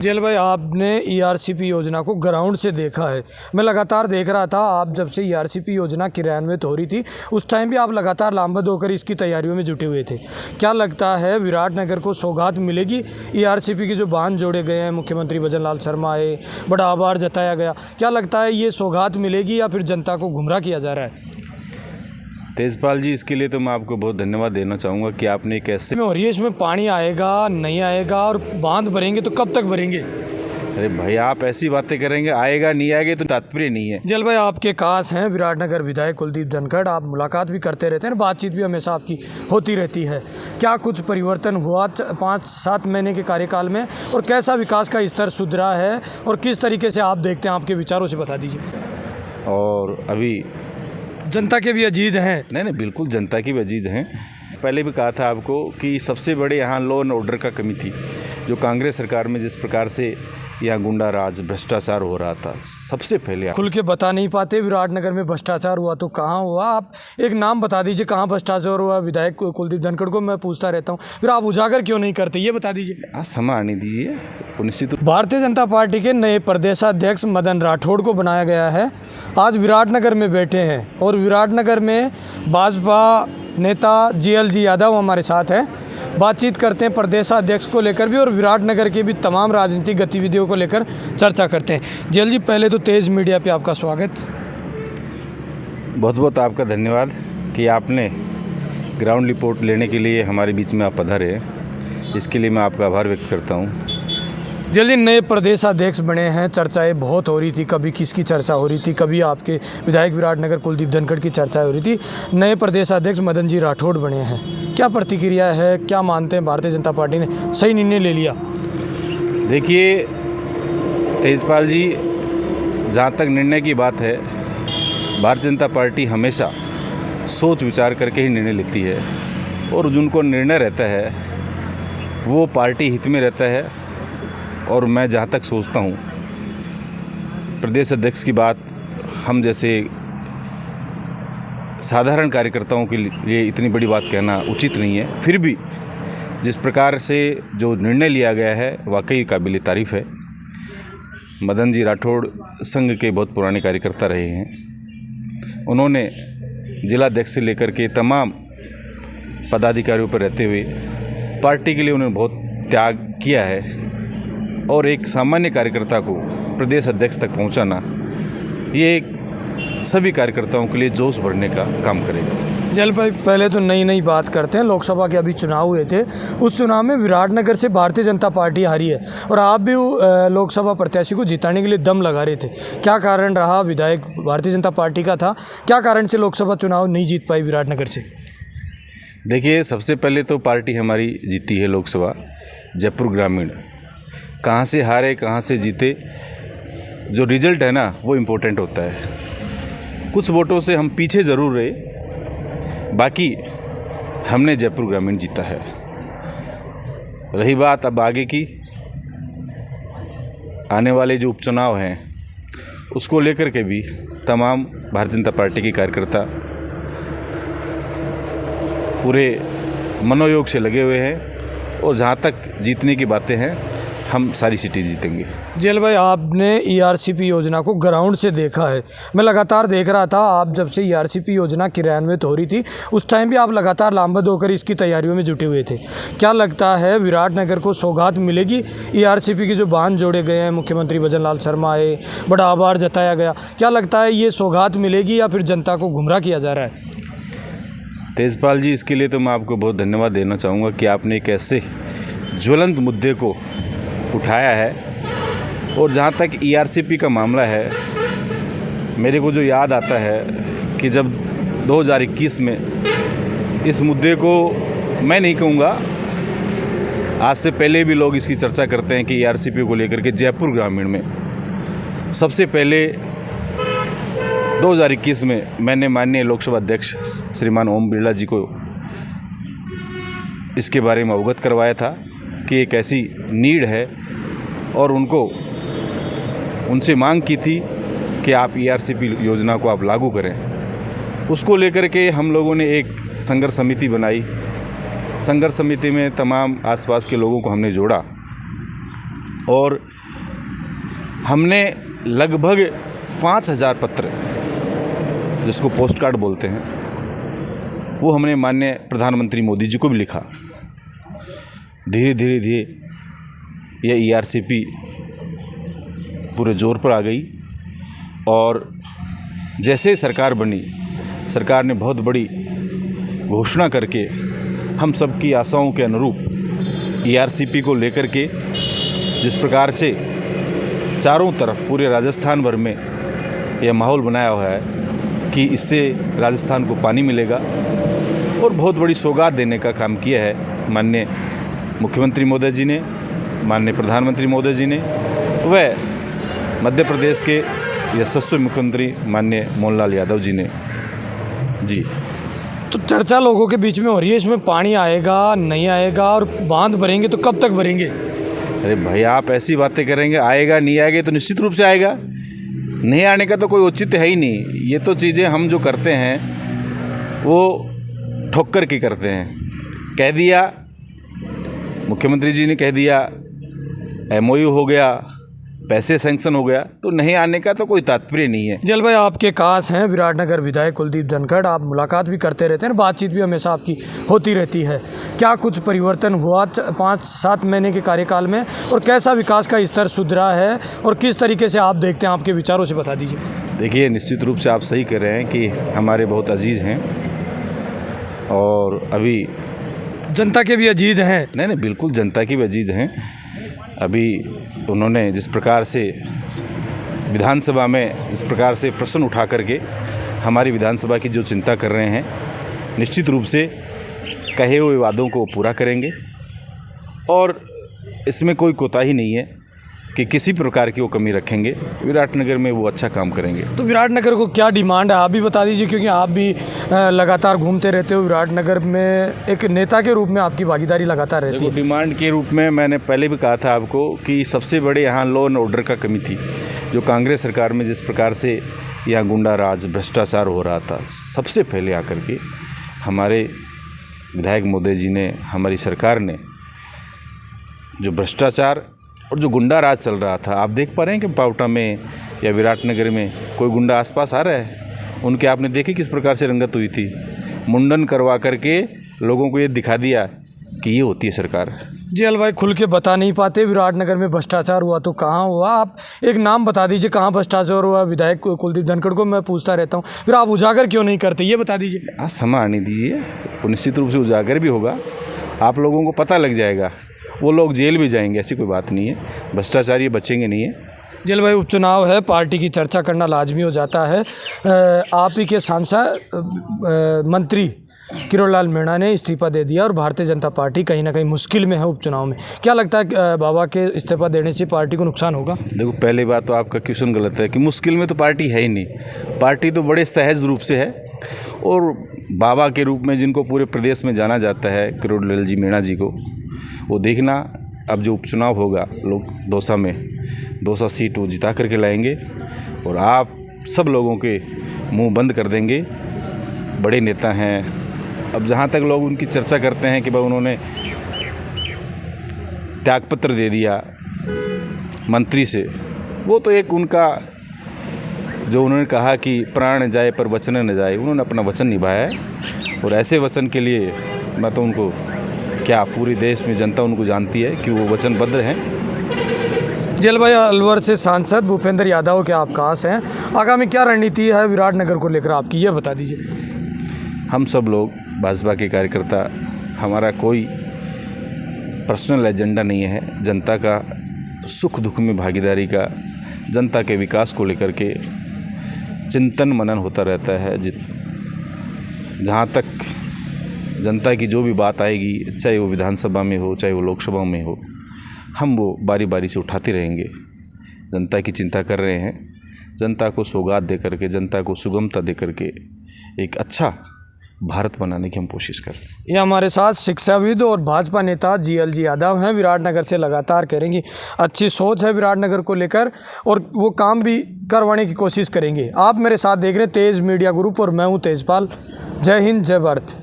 Jail भाई, आपने ERCP योजना को ग्राउंड से देखा है। मैं लगातार देख रहा था, आप जब से ईआरसीपी योजना क्रियान्वित हो रही थी उस टाइम भी आप लगातार लामबंद होकर इसकी तैयारियों में जुटे हुए थे। क्या लगता है विराटनगर को सौगात मिलेगी? ईआरसीपी के जो बांध जोड़े गए हैं, मुख्यमंत्री भजन लाल शर्मा आए, बड़ा आभार जताया गया, क्या लगता है ये सौगात मिलेगी या फिर जनता को गुमराह किया जा रहा है? तेजपाल जी, इसके लिए तो मैं आपको बहुत धन्यवाद देना चाहूँगा कि आपने एक ऐसे हो रही है, इसमें पानी आएगा नहीं आएगा और बांध भरेंगे तो कब तक भरेंगे? अरे भाई, आप ऐसी बातें करेंगे, आएगा नहीं आएगा तो तात्पर्य नहीं है। जल भाई, आपके खास हैं विराटनगर विधायक कुलदीप धनखड़, आप मुलाकात भी करते रहते हैं, बातचीत भी हमेशा आपकी होती रहती है। क्या कुछ परिवर्तन हुआ 5-7 महीने के कार्यकाल में और कैसा विकास का स्तर सुधरा है और किस तरीके से आप देखते हैं? आपके विचारों से बता दीजिए। और अभी जनता के भी अजीज हैं। नहीं, बिल्कुल जनता की भी अजीज हैं। पहले भी कहा था आपको कि सबसे बड़े यहाँ लॉ एंड ऑर्डर का कमी थी। जो कांग्रेस सरकार में जिस प्रकार से यहाँ गुंडा राज भ्रष्टाचार हो रहा था, सबसे पहले खुल के बता नहीं पाते विराटनगर में भ्रष्टाचार हुआ तो कहाँ हुआ? आप एक नाम बता दीजिए कहाँ भ्रष्टाचार हुआ। विधायक कुलदीप धनखड़ को मैं पूछता रहता हूँ, फिर आप उजागर क्यों नहीं करते, ये बता दीजिए। आज समय आने दीजिए। निश्चित भारतीय जनता पार्टी के नए प्रदेशाध्यक्ष मदन राठौड़ को बनाया गया है। आज विराटनगर में बैठे हैं और विराटनगर में भाजपा नेता जीएलजी यादव हमारे साथ हैं। बातचीत करते हैं प्रदेशाध्यक्ष को लेकर भी और विराटनगर की भी तमाम राजनीतिक गतिविधियों को लेकर चर्चा करते हैं। जीएल जी, पहले तो तेज मीडिया पे आपका स्वागत। बहुत बहुत आपका धन्यवाद कि आपने ग्राउंड रिपोर्ट लेने के लिए हमारे बीच में आप पधारे हैं। इसके लिए मैं आपका आभार व्यक्त करता हूँ। जल्दी नए प्रदेशाध्यक्ष बने हैं, चर्चाएं बहुत हो रही थी, कभी किसकी चर्चा हो रही थी, कभी आपके विधायक विराटनगर कुलदीप धनखड़ की चर्चा हो रही थी। नए प्रदेशाध्यक्ष मदन जी राठौड़ बने हैं, क्या प्रतिक्रिया है? क्या मानते हैं भारतीय जनता पार्टी ने सही निर्णय ले लिया? देखिए तेजपाल जी, जहाँ तक निर्णय की बात है, भारतीय जनता पार्टी हमेशा सोच विचार करके ही निर्णय लेती है और जिनको निर्णय रहता है वो पार्टी हित में रहता है। और मैं जहाँ तक सोचता हूँ, प्रदेश अध्यक्ष की बात हम जैसे साधारण कार्यकर्ताओं के लिए इतनी बड़ी बात कहना उचित नहीं है। फिर भी जिस प्रकार से जो निर्णय लिया गया है वाकई काबिल तारीफ़ है। मदन जी राठौड़ संघ के बहुत पुराने कार्यकर्ता रहे हैं। उन्होंने जिलाध्यक्ष से लेकर के तमाम पदाधिकारियों पर रहते हुए पार्टी के लिए उन्होंने बहुत त्याग किया है और एक सामान्य कार्यकर्ता को प्रदेश अध्यक्ष तक पहुंचाना, ये सभी कार्यकर्ताओं के लिए जोश भरने का काम करेगा। जल भाई, पहले तो नई बात करते हैं। लोकसभा के अभी चुनाव हुए थे, उस चुनाव में विराटनगर से भारतीय जनता पार्टी हारी है और आप भी लोकसभा प्रत्याशी को जिताने के लिए दम लगा रहे थे। क्या कारण रहा? विधायक भारतीय जनता पार्टी का था, क्या कारण से लोकसभा चुनाव नहीं जीत पाई विराटनगर से? देखिए, सबसे पहले तो पार्टी हमारी जीती है लोकसभा जयपुर ग्रामीण। कहाँ से हारे कहाँ से जीते, जो रिजल्ट है ना वो इम्पोर्टेंट होता है। कुछ वोटों से हम पीछे ज़रूर रहे, बाकी हमने जयपुर ग्रामीण जीता है। रही बात अब आगे की, आने वाले जो उपचुनाव हैं उसको लेकर के भी तमाम भारतीय जनता पार्टी के कार्यकर्ता पूरे मनोयोग से लगे हुए हैं और जहाँ तक जीतने की बातें हैं हम सारी सीटें जीतेंगे। जेल भाई, आपने ईआरसीपी योजना को ग्राउंड से देखा है। मैं लगातार देख रहा था, आप जब से ईआरसीपी योजना क्रियान्वित हो रही थी उस टाइम भी आप लगातार लामबंद होकर इसकी तैयारियों में जुटे हुए थे। क्या लगता है विराटनगर को सौगात मिलेगी? ईआरसीपी के जो बांध जोड़े गए हैं, मुख्यमंत्री भजन लाल शर्मा आए, बड़ा आभार जताया गया, क्या लगता है ये सौगात मिलेगी या फिर जनता को गुमराह किया जा रहा है? तेजपाल जी, इसके लिए तो मैं आपको बहुत धन्यवाद देना चाहूँगा कि आपने एक ऐसे ज्वलंत मुद्दे को उठाया है। और जहाँ तक ईआरसीपी का मामला है, मेरे को जो याद आता है कि जब 2021 में इस मुद्दे को, मैं नहीं कहूँगा, आज से पहले भी लोग इसकी चर्चा करते हैं कि ईआरसीपी को लेकर के जयपुर ग्रामीण में सबसे पहले 2021 में मैंने माननीय लोकसभा अध्यक्ष श्रीमान ओम बिरला जी को इसके बारे में अवगत करवाया था कि एक ऐसी नीड है और उनसे मांग की थी कि आप ईआरसीपी योजना को आप लागू करें। उसको लेकर के हम लोगों ने एक संघर्ष समिति बनाई। संघर्ष समिति में तमाम आसपास के लोगों को हमने जोड़ा और हमने लगभग 5,000 पत्र, जिसको पोस्ट कार्ड बोलते हैं, वो हमने माननीय प्रधानमंत्री मोदी जी को भी लिखा। धीरे धीरे यह ERCP पूरे जोर पर आ गई और जैसे सरकार बनी, सरकार ने बहुत बड़ी घोषणा करके हम सब की आशाओं के अनुरूप ERCP को लेकर के जिस प्रकार से चारों तरफ पूरे राजस्थान भर में यह माहौल बनाया हुआ है कि इससे राजस्थान को पानी मिलेगा और बहुत बड़ी सौगात देने का काम किया है माननीय मुख्यमंत्री महोदय जी ने, माननीय प्रधानमंत्री महोदय जी ने, वह मध्य प्रदेश के यशस्वी मुख्यमंत्री माननीय मोहनलाल यादव जी ने। जी, तो चर्चा लोगों के बीच में हो रही है, इसमें पानी आएगा नहीं आएगा और बांध भरेंगे तो कब तक भरेंगे? अरे भाई, आप ऐसी बातें करेंगे, आएगा नहीं आएगा तो निश्चित रूप से आएगा, नहीं आने का तो कोई औचित्य है ही नहीं। ये तो चीज़ें हम जो करते हैं वो ठोक कर के करते हैं। कह दिया, मुख्यमंत्री जी ने कह दिया, MOU हो गया, पैसे सैंक्शन हो गया, तो नहीं आने का तो कोई तात्पर्य नहीं है। जल भाई, आपके खास हैं विराटनगर विधायक कुलदीप धनखड़, आप मुलाकात भी करते रहते हैं, बातचीत भी हमेशा आपकी होती रहती है। क्या कुछ परिवर्तन हुआ 5-7 महीने के कार्यकाल में और कैसा विकास का स्तर सुधरा है और किस तरीके से आप देखते हैं, आपके विचारों से बता दीजिए। देखिए, निश्चित रूप से आप सही कह रहे हैं कि हमारे बहुत अजीज़ हैं और अभी जनता के भी अजीज हैं। नहीं, बिल्कुल जनता की भी अजीज़ हैं। अभी उन्होंने जिस प्रकार से विधानसभा में जिस प्रकार से प्रश्न उठा करके हमारी विधानसभा की जो चिंता कर रहे हैं, निश्चित रूप से कहे हुए वादों को पूरा करेंगे और इसमें कोई कोताही नहीं है कि किसी प्रकार की वो कमी रखेंगे। विराटनगर में वो अच्छा काम करेंगे। तो विराटनगर को क्या डिमांड है, आप भी बता दीजिए, क्योंकि आप भी लगातार घूमते रहते हो विराटनगर में, एक नेता के रूप में आपकी भागीदारी लगातार रहती है। डिमांड के रूप में मैंने पहले भी कहा था आपको कि सबसे बड़े यहाँ लॉ एंड ऑर्डर का कमी थी। जो कांग्रेस सरकार में जिस प्रकार से यहाँ गुंडा राज, भ्रष्टाचार हो रहा था, सबसे पहले आकर के हमारे विधायक मोदी जी ने, हमारी सरकार ने जो भ्रष्टाचार और जो गुंडा राज चल रहा था, आप देख पा रहे हैं कि पावटा में या विराटनगर में कोई गुंडा आसपास आ रहा है? उनके आपने देखी किस प्रकार से रंगत हुई थी? मुंडन करवा करके लोगों को ये दिखा दिया कि ये होती है सरकार। जी अल भाई, खुल के बता नहीं पाते विराटनगर में भ्रष्टाचार हुआ तो कहाँ हुआ? आप एक नाम बता दीजिए कहाँ भ्रष्टाचार हुआ। विधायक कुलदीप धनखड़ को मैं पूछता रहता हूँ, फिर आप उजागर क्यों नहीं करते, ये बता दीजिए। आप समय आने दीजिए, तो निश्चित रूप से उजागर भी होगा, आप लोगों को पता लग जाएगा। वो लोग जेल भी जाएंगे, ऐसी कोई बात नहीं है। भ्रष्टाचारी बचेंगे नहीं है। जेल भाई, उपचुनाव है, पार्टी की चर्चा करना लाजमी हो जाता है। आप ही के सांसद मंत्री किरोड़लाल मीणा ने इस्तीफा दे दिया और भारतीय जनता पार्टी कहीं ना कहीं मुश्किल में है उपचुनाव में। क्या लगता है बाबा के इस्तीफा देने से पार्टी को नुकसान होगा? देखो, पहली बात तो आपका क्वेश्चन गलत है कि मुश्किल में तो पार्टी है ही नहीं। पार्टी तो बड़े सहज रूप से है और बाबा के रूप में जिनको पूरे प्रदेश में जाना जाता है, किरोड़लाल जी मीणा जी को, वो देखना अब जो उपचुनाव होगा, लोग दौसा सीट वो जिता करके लाएंगे और आप सब लोगों के मुंह बंद कर देंगे। बड़े नेता हैं। अब जहाँ तक लोग उनकी चर्चा करते हैं कि भाई उन्होंने त्यागपत्र दे दिया मंत्री से, वो तो एक उनका जो उन्होंने कहा कि प्राण जाए पर वचन न जाए, उन्होंने अपना वचन निभाया है और ऐसे वचन के लिए मैं तो उनको, क्या पूरे देश में जनता उनको जानती है कि वो वचनबद्ध हैं। जेल भाई, अलवर से सांसद भूपेंद्र यादव के आप खास हैं, आगामी क्या रणनीति है विराटनगर को लेकर आपकी, ये बता दीजिए। हम सब लोग भाजपा के कार्यकर्ता, हमारा कोई पर्सनल एजेंडा नहीं है। जनता का सुख दुख में भागीदारी का, जनता के विकास को लेकर के चिंतन मनन होता रहता है। जहाँ तक जनता की जो भी बात आएगी, चाहे वो विधानसभा में हो, चाहे वो लोकसभा में हो, हम वो बारी बारी से उठाते रहेंगे। जनता की चिंता कर रहे हैं, जनता को सौगात दे करके, जनता को सुगमता दे करके एक अच्छा भारत बनाने की हम कोशिश कर रहे हैं। ये हमारे साथ शिक्षाविद और भाजपा नेता GLG यादव हैं। विराटनगर से लगातार करेंगे, अच्छी सोच है विराटनगर को लेकर और वो काम भी करवाने की कोशिश करेंगे। आप मेरे साथ देख रहे हैं तेज मीडिया ग्रुप और मैं हूँ तेजपाल। जय हिंद, जय भारत।